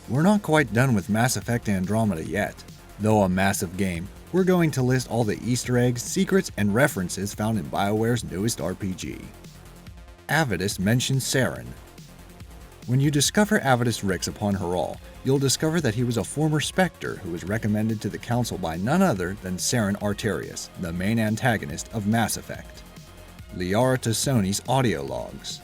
We're not quite done with Mass Effect Andromeda yet. Though a massive game, we're going to list all the Easter eggs, secrets, and references found in BioWare's newest RPG. Avitus mentions Saren. When you discover Avitus Rix upon Haral, you'll discover that he was a former Spectre who was recommended to the Council by none other than Saren Arterius, the main antagonist of Mass Effect. Liara to Sony's audio logs.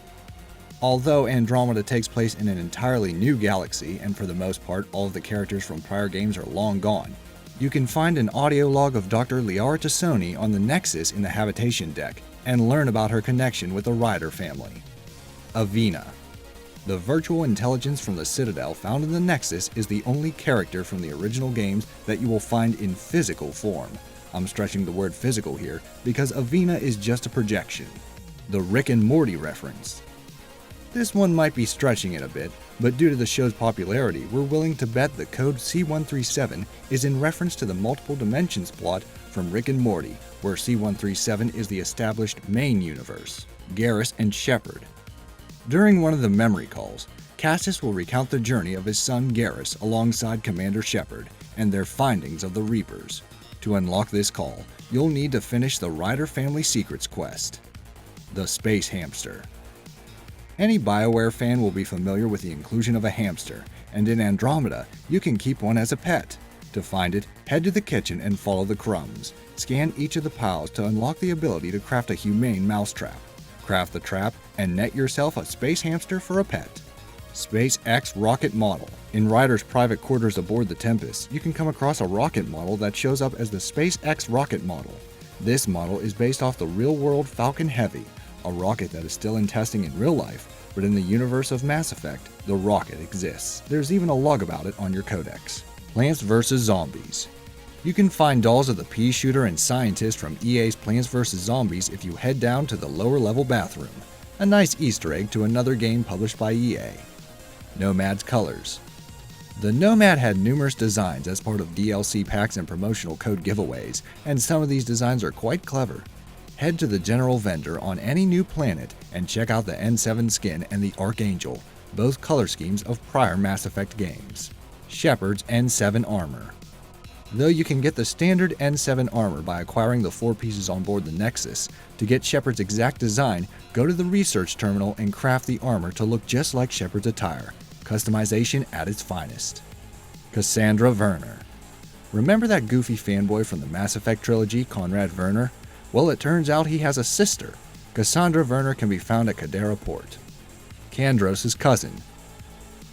Although Andromeda takes place in an entirely new galaxy, and for the most part all of the characters from prior games are long gone, you can find an audio log of Dr. Liara to Sony on the Nexus in the Habitation deck, and learn about her connection with the Ryder family. Aveena. The virtual intelligence from the Citadel found in the Nexus is the only character from the original games that you will find in physical form. I'm stretching the word physical here because Aveena is just a projection. The Rick and Morty reference. This one might be stretching it a bit, but due to the show's popularity, we're willing to bet the code C137 is in reference to the multiple dimensions plot from Rick and Morty, where C137 is the established main universe. Garrus and Shephard. During one of the memory calls, Cassius will recount the journey of his son Garrus alongside Commander Shephard and their findings of the Reapers. To unlock this call, you'll need to finish the Ryder Family Secrets quest. The Space Hamster. Any BioWare fan will be familiar with the inclusion of a hamster, and in Andromeda, you can keep one as a pet. To find it, head to the kitchen and follow the crumbs. Scan each of the piles to unlock the ability to craft a humane mousetrap. Craft the trap, and net yourself a space hamster for a pet. SpaceX rocket model. In Ryder's private quarters aboard the Tempest, you can come across a rocket model that shows up as the SpaceX rocket model. This model is based off the real-world Falcon Heavy, a rocket that is still in testing in real life, but in the universe of Mass Effect, the rocket exists. There's even a log about it on your codex. Plants vs. Zombies. You can find dolls of the pea shooter and scientist from EA's Plants vs. Zombies if you head down to the lower level bathroom. A nice Easter egg to another game published by EA. Nomad's colors. The Nomad had numerous designs as part of DLC packs and promotional code giveaways, and some of these designs are quite clever. Head to the general vendor on any new planet and check out the N7 skin and the Archangel, both color schemes of prior Mass Effect games. Shepard's N7 armor. Though you can get the standard N7 armor by acquiring the 4 pieces on board the Nexus, to get Shepard's exact design, go to the research terminal and craft the armor to look just like Shepard's attire. Customization at its finest. Cassandra Verner. Remember that goofy fanboy from the Mass Effect trilogy, Conrad Verner? Well, it turns out he has a sister. Cassandra Verner can be found at Cadera Port. Candrose's cousin.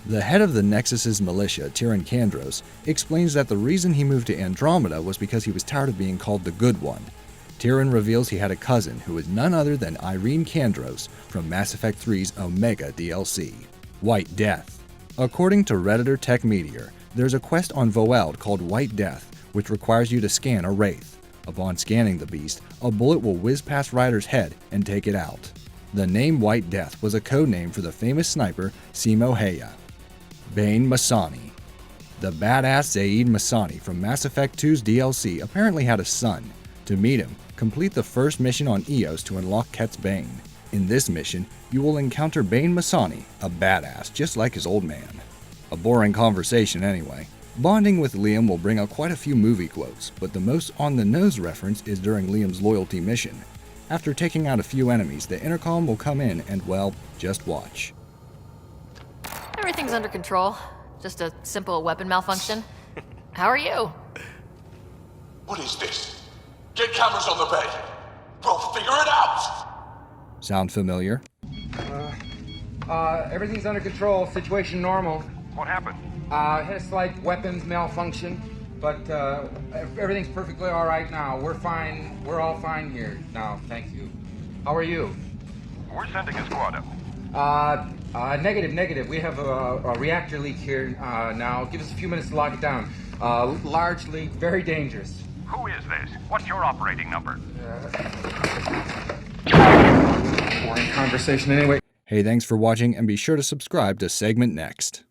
The head of the Nexus's militia, Tyrion Candrose, explains that the reason he moved to Andromeda was because he was tired of being called the Good One. Tyrion reveals he had a cousin who is none other than Irene Candrose from Mass Effect 3's Omega DLC. White Death. According to Redditor Tech Meteor, there's a quest on Voeld called White Death, which requires you to scan a wraith. Upon scanning the beast, a bullet will whiz past Ryder's head and take it out. The name White Death was a code name for the famous sniper Simo Heya. Bane Messani. The badass Zaid Messani from Mass Effect 2's DLC apparently had a son. To meet him, complete the first mission on Eos to unlock Ket's Bane. In this mission, you will encounter Bane Messani, a badass just like his old man. A boring conversation anyway. Bonding with Liam will bring out quite a few movie quotes, but the most on-the-nose reference is during Liam's loyalty mission. After taking out a few enemies, the intercom will come in and, well, just watch. Everything's under control. Just a simple weapon malfunction. How are you? What is this? Get cameras on the bed. We'll figure it out! Sound familiar? Everything's under control. Situation normal. What happened? Had a slight weapons malfunction, but everything's perfectly all right now. We're fine. We're all fine here now. Thank you. How are you? We're sending a squad up. Negative. We have a reactor leak here now. Give us a few minutes to lock it down. Large leak, very dangerous. Who is this? What's your operating number? Boring conversation anyway. Hey, thanks for watching, and be sure to subscribe to SegmentNext.